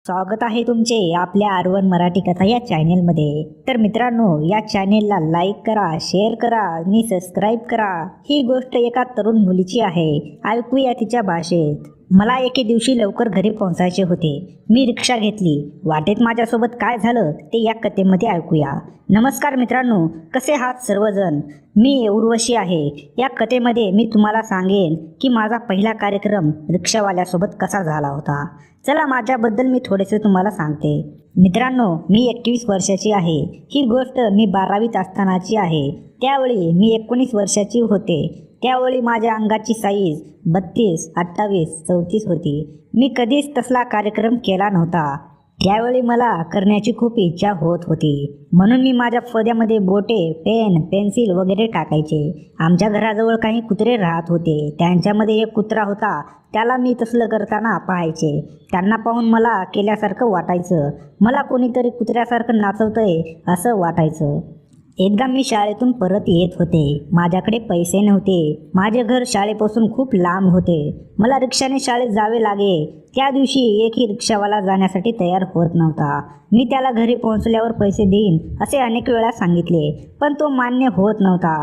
स्वागत आहे तुमचे आपल्या आर1 मराठी कथा या चॅनेलमध्ये। तर मित्रांनो, या चॅनेलला लाईक करा, शेअर करा आणि सबस्क्राईब करा। ही गोष्ट एका तरुण मुलीची आहे, ऐकूया तिच्या भाषेत। मला एके दिवशी लवकर घरी पोहोचायचे होते। मी रिक्षा घेतली। वाटेत माझ्यासोबत काय झालं ते या कथेमध्ये ऐकूया। नमस्कार मित्रांनो, कसे आहात सर्वजण? मी उर्वशी आहे। या कथेमध्ये मी तुम्हाला सांगेन की माझा पहिला कार्यक्रम रिक्षावाल्यासोबत कसा झाला होता। चला माझ्याबद्दल मी थोडेसे तुम्हाला सांगते। मित्रांनो, मी 21 वर्षाची आहे। ही गोष्ट मी 12वीत असतानाची आहे। त्यावेळी मी 19 वर्षाची होते। त्यावेळी माझ्या अंगाची साईज 32, 28, 34 होती। मी कधीच तसला कार्यक्रम केला नव्हता। त्यावेळी मला करण्याची खूप इच्छा होत होती, म्हणून मी माझ्या फोद्यामध्ये बोटे, पेन, पेन्सिल वगैरे टाकायचे। आमच्या घराजवळ काही कुत्रे राहत होते। त्यांच्यामध्ये एक कुत्रा होता, त्याला मी तसलं करताना पाहायचे। त्यांना पाहून मला केल्यासारखं वाटायचं। मला कोणीतरी कुत्र्यासारखं नाचवतंय असं वाटायचं। एकदा मी शाळेतून परत येत होते। माझ्याकडे पैसे नव्हते। माझे घर शाळेपासून खूप लांब होते। मला रिक्षाने शाळेत जावे लागे। त्या दिवशी एकही रिक्षावाला जाण्यासाठी तयार होत नव्हता। मी त्याला घरी पोहोचल्यावर पैसे देईन असे अनेक वेळा सांगितले, पण तो मान्य होत नव्हता।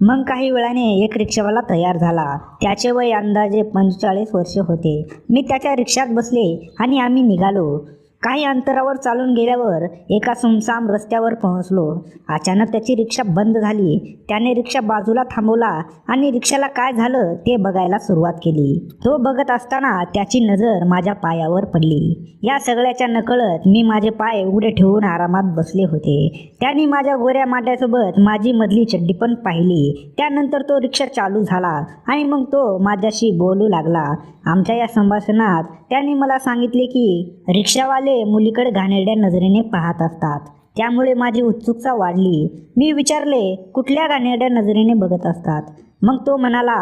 मग काही वेळाने एक रिक्षावाला तयार झाला। त्याचे वय अंदाजे 45 वर्ष होते। मी त्याच्या रिक्षात बसले आणि आम्ही निघालो। काही अंतरावर चालून गेल्यावर एका सुमसाम रस्त्यावर पोहोचलो। अचानक त्याची रिक्षा बंद झाली। त्याने रिक्षा बाजूला थांबवला आणि रिक्षाला काय झालं ते बघायला सुरुवात केली। तो बघत असताना त्याची नजर माझ्या पायावर पडली। या सगळ्याच्या नकळत मी माझे पाय उघडे ठेवून आरामात बसले होते। त्याने माझ्या गोऱ्या मांड्यासोबत माझी मधली चड्डी पण पाहिली। त्यानंतर तो रिक्षा चालू झाला आणि मग तो माझ्याशी बोलू लागला। आमच्या या संभाषणात त्याने मला सांगितले की रिक्षावाले मुलीकडे घाणेरड्या नजरेने पाहत असतात, त्यामुळे माझी उत्सुकता वाढली। मी विचारले, कुठल्या घाणेरड्या नजरेने बघत असतात? मग तो म्हणाला,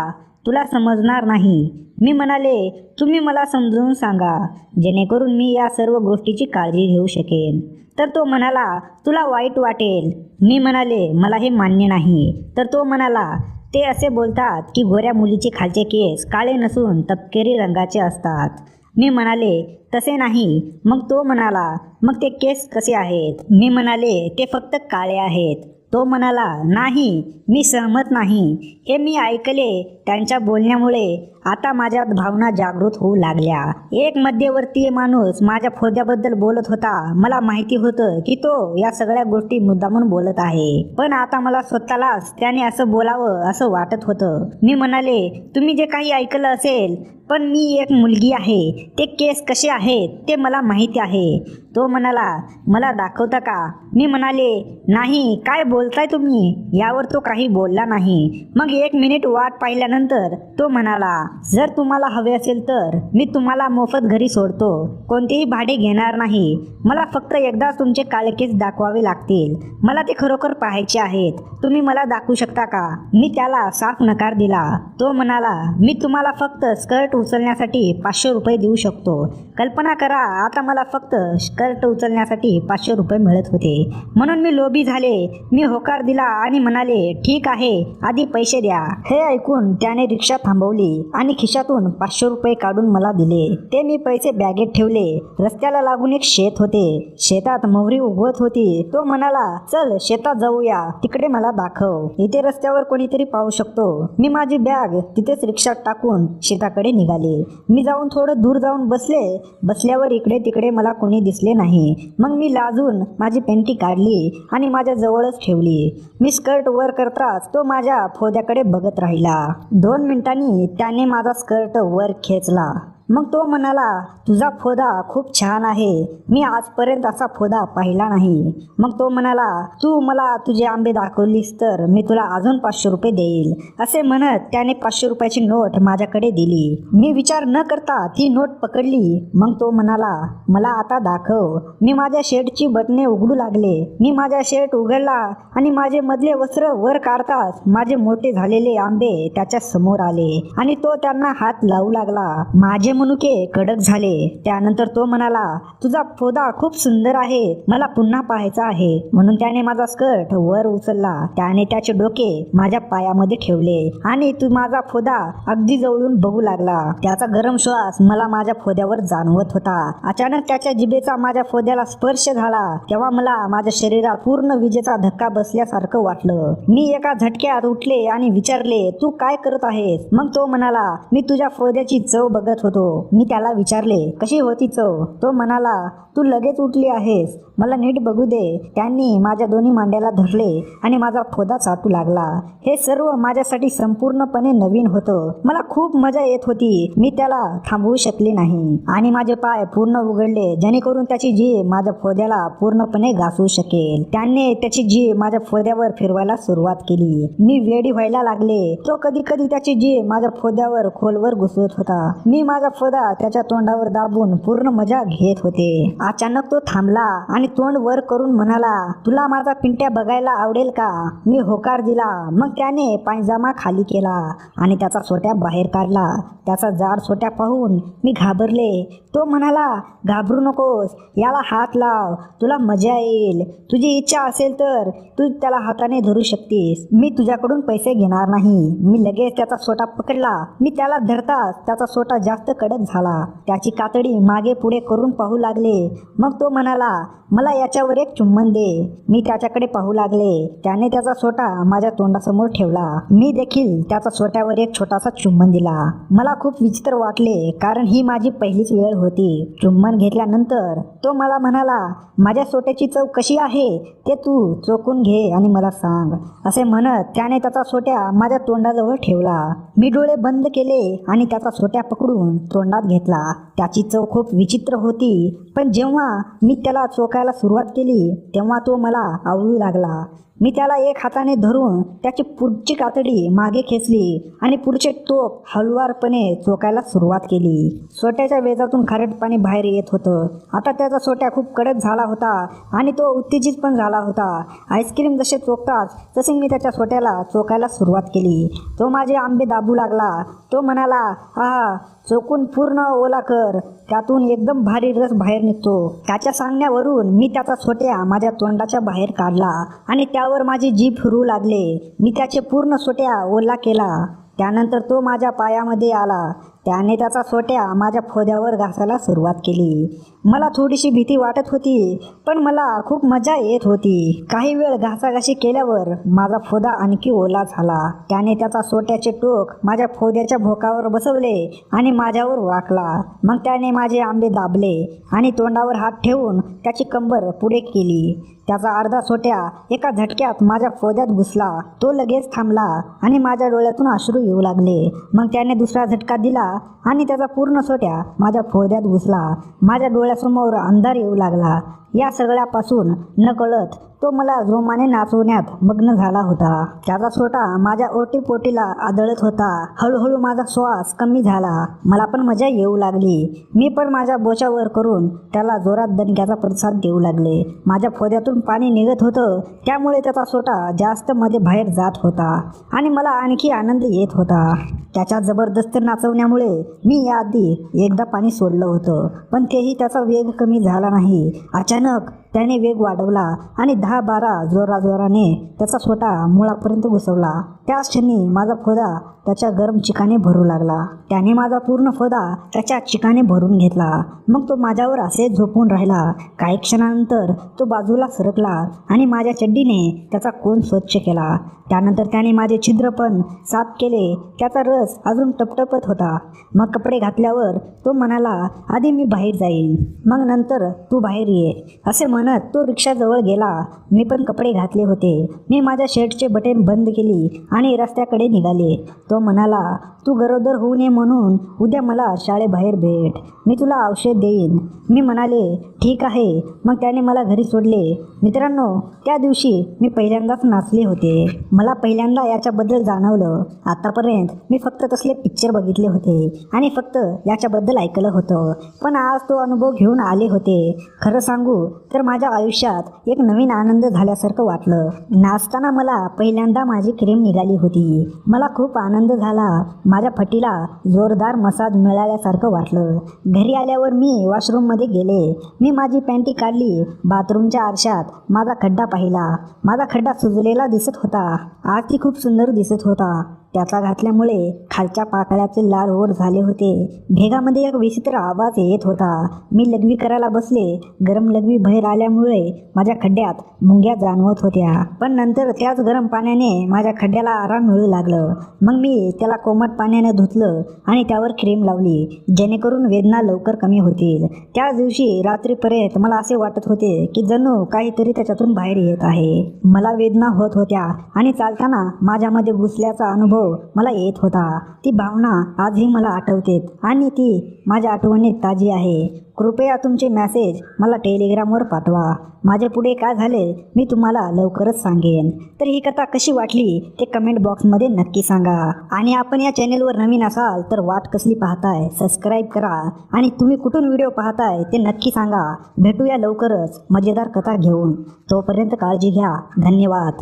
तुला समजणार नाही। मी म्हणाले, तुम्ही मला समजून सांगा, जेणेकरून मी या सर्व गोष्टीची काळजी घेऊ शकेन। तर तो म्हणाला, तुला वाईट वाटेल। मी म्हणाले, मला हे मान्य नाही। तर तो म्हणाला, ते असे बोलतात की गोऱ्या मुलीचे खालचे केस काळे नसून तपकिरी रंगाचे असतात। मी म्हणाले, तसे नाही। मग तो म्हणाला, मग ते केस कसे आहेत? मी म्हणाले, ते फक्त काळे आहेत। तो म्हणाला, नाही, मी सहमत नाही। हे मी ऐकले। त्यांच्या बोलण्यामुळे आता माझ्या भावना जागृत होऊ लागल्या। एक मध्यवर्तीय माणूस माझ्या फोद्याबद्दल बोलत होता। मला माहिती होतं की तो या सगळ्या गोष्टी मुद्दामून बोलत आहे, पण आता मला स्वतःलाच त्याने असं बोलावं असं वाटत होतं। मी म्हणाले, तुम्ही जे काही ऐकलं असेल, पण मी एक मुलगी आहे। ते केस कसे आहेत ते मला माहिती आहे। तो म्हणाला, मला दाखवता का? मी म्हणाले, नाही, काय बोलताय तुम्ही? यावर तो काही बोलला नाही। मग 1 मिनिट वाट पाहिल्यानंतर तो म्हणाला, जर तुम्हाला हवे असेल तर मी तुम्हाला मोफत घरी सोडतो। कोणतेही भाडे घेणार नाही। मला फक्त एकदा तुमचे काळे केस दाखवावे लागतील। मला ते खरोखर पाहायचे आहेत। तुम्ही मला दाखवू शकता का? मी त्याला साफ नकार दिला। तो म्हणाला, मी तुम्हाला फक्त स्कर्ट उचलण्यासाठी 500 रुपये देऊ शकतो। कल्पना करा, आता मला फक्त स्कर्ट उचलण्यासाठी 500 रुपये मिळत होते, म्हणून मी लोभी झाले। मी होकार दिला आणि म्हणाले, ठीक आहे, आधी पैसे द्या। हे ऐकून त्याने रिक्षा थांबवली आणि खिशातून 500 रुपये काढून मला दिले। ते मी पैसे बॅगेत ठेवले। रस्त्याला लागून एक शेत होते। शेतात मोहरी उगवत होती। तो म्हणाला, चल शेतात जाऊया, तिकडे मला दाखव। इथे रस्त्यावर कोणीतरी पाहू शकतो। मी माझी बॅग तिथेच रिक्षात टाकून शेताकडे निघाले। मी जाऊन थोडं दूर जाऊन बसले। बसल्यावर इकडे तिकडे मला कोणी दिसले नाही। मग मी लाजून माझी पेंटी काढली आणि माझ्या जवळच ठेवली। मी स्कर्ट वर करताच तो माझ्या फोद्याकडे बघत राहिला। 2 मिनिटांनी त्याने माझा स्कर्ट वर खेचला। मग तो म्हणाला, तुझा फोदा खूप छान आहे। मी आजपर्यंत असा फोदा पाहिला नाही। मग तो म्हणाला, तू मला तुझे आंबे दाखवलीस तर मी तुला अजून 500 रुपये देईल। असे म्हणत त्याने 500 रुपयाची नोट माझ्याकडे दिली। मी विचार न करता ती नोट पकडली। मग तो म्हणाला, मला आता दाखव। मी माझ्या शर्टची बटणे उघडू लागले। मी माझा शर्ट उघडला आणि माझे मधले वस्त्र वर काढताच माझे मोठे झालेले आंबे त्याच्या समोर आले आणि तो त्यांना हात लावू लागला। माझे मनुके कडक झाले. त्यानंतर तो म्हणाला, तुझा फोदा खूप सुंदर आहे, मला पुन्हा पाहायचा आहे. म्हणून त्याने माझा स्कर्ट वर उचलला. त्याने त्याचे डोके माझ्या पायामध्ये ठेवले आणि तू माझा फोदा अगदी जवळून बघू लागला. त्याचा गरम श्वास मला माझ्या फोद्यावर जाणवत होता. अचानक त्याच्या जिभेचा माझ्या फोद्याला स्पर्श झाला. तेव्हा मला माझ्या शरीरात पूर्ण विजेचा धक्का बसल्यासारखं वाटलं. मी एका झटक्यात उठले आणि विचारले, तू काय करत आहेस? मग तो म्हणाला, मी तुझ्या फोद्याची चव बघत होतो. मी त्याला विचारले, कशी होती चव? तो म्हणाला, तू लगेच उठली आहेस, मला नीट बघू दे. त्यांनी माझ्या दोन्ही मांड्याला धरले आणि माझा फोदा चाटू लागला. हे सर्व माझ्यासाठी संपूर्णपणे नवीन होतं. मला खूप मजा येत होती. मी त्याला थांबवू शकले नाही आणि माझे पाय पूर्ण उघडले जेणेकरून त्याची जीभ माझ्या फोद्याला पूर्णपणे घासू शकेल. त्याने त्याची जीभ माझ्या फोद्यावर फिरवायला सुरुवात केली. मी वेडी व्हायला लागले. तो कधी कधी त्याची जीभ माझ्या फोद्यावर खोलवर घुसवत होता. मी माझा फोदा त्याच्या तोंडावर दाबून पूर्ण मजा घेत होते. अचानक तो थांबला आणि तोंड वर करून म्हणाला, तुला माझा पिंट्या बघायला आवडेल का? मी होकार दिला. मग त्याने पायजामा खाली केला आणि त्याचा सोट्या बाहेर काढला. त्याचा जाड सोट्या पाहून मी घाबरले. तो म्हणाला, घाबरू नकोस, याला हात लाव, तुला मजा येईल. तुझी इच्छा असेल तर तू त्याला हाताने धरू शकतेस. मी तुझ्याकडून पैसे घेणार नाही. मी लगेच त्याचा सोटा पकडला. मी त्याला धरताच त्याचा सोटा जास्त कडक झाला. त्याची कातडी मागे पुढे करून पाहू लागले. मग तो म्हणाला, मला याच्यावर एक चुंबन दे. मी त्याच्याकडे पाहू लागले. त्याने त्याचा सोटा माझ्या तोंडासमोर ठेवला. मी देखील त्याचा सोट्यावर एक छोटासा चुंबन दिला. मला खूप विचित्र वाटले कारण ही माझी पहिलीच वेळ होती. चुंबन घेतल्यानंतर तो मला म्हणाला, माझ्या सोट्याची चव कशी आहे ते तू चोखून घे आणि मला सांग. असे म्हणत त्याने त्याचा सोट्या माझ्या तोंडाजवळ ठेवला. मी डोळे बंद केले आणि त्याचा सोट्या पकडून तोंडात घेतला. त्याची चव खूप विचित्र होती, पण जेव्हा मी त्याला चोखायला सुरुवात केली तेव्हा तो मला आवळू लागला. मी त्याला एक हाताने धरून त्याची पुढची कातडी मागे खेचली आणि पुढचे टोक हळुवारपणे चोखायला सुरुवात केली. सोट्याच्या वेजातून खारट पाणी बाहेर येत होतं. आता त्याचा सोट्या खूप कडक झाला होता आणि तो उत्तेजित पण झाला होता. आईस्क्रीम जसे चोखतात तसे मी त्याच्या सोट्याला चोखायला सुरुवात केली. तो माझे आंबे दाबू लागला. तो म्हणाला, आहा, चोखून पूर्ण ओला कर, त्यातून एकदम भारी रस बाहेर निघतो. त्याच्या सांगण्यावरून मी त्याचा सोट्या माझ्या तोंडाच्या बाहेर काढला आणि त्यावर माझी जीभ फिरू लागले. मी त्याचे पूर्ण सोट्या ओला केला. त्यानंतर तो माझ्या पायामध्ये आला. त्याने त्याचा सोट्या माझ्या फोद्यावर घासायला सुरुवात केली. मला थोडीशी भीती वाटत होती, पण मला खूप मजा येत होती. काही वेळ घासाघाशी केल्यावर माझा फोदा आणखी ओला झाला. त्याने त्याचा सोट्याचे टोक माझ्या फोद्याच्या भोकावर बसवले आणि माझ्यावर वाकला. मग त्याने माझे आंबे दाबले आणि तोंडावर हात ठेवून त्याची कंबर पुढे केली. त्याचा अर्धा सोट्या एका झटक्यात माझ्या फोद्यात घुसला. तो लगेच थांबला आणि माझ्या डोळ्यातून अश्रू येऊ लागले. मग त्याने दुसरा झटका दिला आणि त्याचा पूर्ण सोट्या माझ्या फोद्यात घुसला. माझ्या डोळ्यासमोर अंधार येऊ लागला. या सगळ्यापासून नकळत तो मला जोमाने नाचवण्यात मग्न झाला होता. त्याचा सोटा माझ्या ओटीपोटीला आदळत होता. हळूहळू माझा श्वास कमी झाला. मला पण मजा येऊ लागली. मी पण माझ्या बोचावर करून त्याला जोरात दणक्याचा प्रतिसाद देऊ लागले. माझ्या फोद्यातून पाणी निघत होतं, त्यामुळे त्याचा सोटा जास्त मध्ये बाहेर जात होता आणि मला आणखी आनंद येत होता. त्याच्या जबरदस्त नाचवण्यामुळे मी याआधी एकदा पाणी सोडलं होतं, पण तेही त्याचा वेग कमी झाला नाही. अचानक त्याने वेग वाढवला आणि 10-12 जोराजोराने त्याचा सोटा मुळापर्यंत घुसवला. त्याच क्षणी माझा फोदा त्याच्या गरम चिकाने भरू लागला. त्याने माझा पूर्ण फोदा त्याच्या चिकाने भरून घेतला. मग तो माझ्यावर असे झोपून राहिला. काही क्षणानंतर तो बाजूला सरकला आणि माझ्या चड्डीने त्याचा कोन स्वच्छ केला. त्यानंतर त्याने माझे छिद्र पण साफ केले. त्याचा रस अजून टपटपत होता. मग कपडे घातल्यावर तो म्हणाला, आधी मी बाहेर जाईन, मग नंतर तू बाहेर ये. असे म्हणत तो रिक्षाजवळ गेला. मी पण कपडे घातले होते. मी माझ्या शर्टचे बटन बंद केली आणि रस्त्याकडे निघाले. तो म्हणाला, तू गरोदर होऊ नये म्हणून उद्या मला शाळेबाहेर भेट, मी तुला औषध देईन. मी म्हणाले, ठीक आहे. मग त्याने मला घरी सोडले. मित्रांनो, त्या दिवशी मी पहिल्यांदाच नाचले होते. मला पहिल्यांदा याच्याबद्दल जाणवलं. आतापर्यंत मी फक्त तसले पिक्चर बघितले होते आणि फक्त याच्याबद्दल ऐकलं होतं, पण आज तो अनुभव घेऊन आले होते. खरं सांगू तर माझ्या आयुष्यात एक नवीन आनंद झाल्यासारखं वाटलं. नाचताना मला पहिल्यांदा माझी क्रीम निघाली निघाली होती. मला खूप आनंद झाला. माझ्या फटीला जोरदार मसाज मिळाल्यासारखं वाटलं. घरी आल्यावर मी वॉशरूममध्ये गेले. मी माझी पॅन्टी काढली. बाथरूमच्या आरशात माझा खड्डा पाहिला. माझा खड्डा सुजलेला दिसत होता. आज ती खूप सुंदर दिसत होता. त्याचा घातल्यामुळे खालच्या पाकळ्याचे लाल ओठ झाले होते. भेगामध्ये एक विचित्र आवाज येत होता. मी लघवी करायला बसले. गरम लघवी बाहेर आल्यामुळे माझ्या खड्ड्यात मुंग्या जाणवत होत्या. पण नंतर त्याच गरम पाण्याने माझ्या खड्ड्याला आराम मिळू लागलं. मग मी त्याला कोमट पाण्याने धुतलं आणि त्यावर क्रीम लावली, जेणेकरून वेदना लवकर कमी होतील. त्याच दिवशी रात्रीपर्यंत मला असे वाटत होते की जणू काहीतरी त्याच्यातून बाहेर येत आहे. मला वेदना होत होत्या आणि चालताना माझ्यामध्ये घुसल्याचा अनुभव मला येत होता. ती भावना आजही मला आठवते आणि ती माझ्या आठवणीत ताजी आहे. कृपया तुमचे मेसेज मला टेलिग्रामवर पाठवा. माझे पुढे काय झाले मी तुम्हाला लवकरच सांगेन. तर ही कथा कशी वाटली ते कमेंट बॉक्समध्ये नक्की सांगा. आणि आपण या चॅनेलवर नवीन असाल तर वाट कसली पाहताय, सबस्क्राईब करा. आणि तुम्ही कुठून व्हिडिओ पाहताय ते नक्की सांगा. भेटूया लवकरच मजेदार कथा घेऊन. तोपर्यंत काळजी घ्या. धन्यवाद.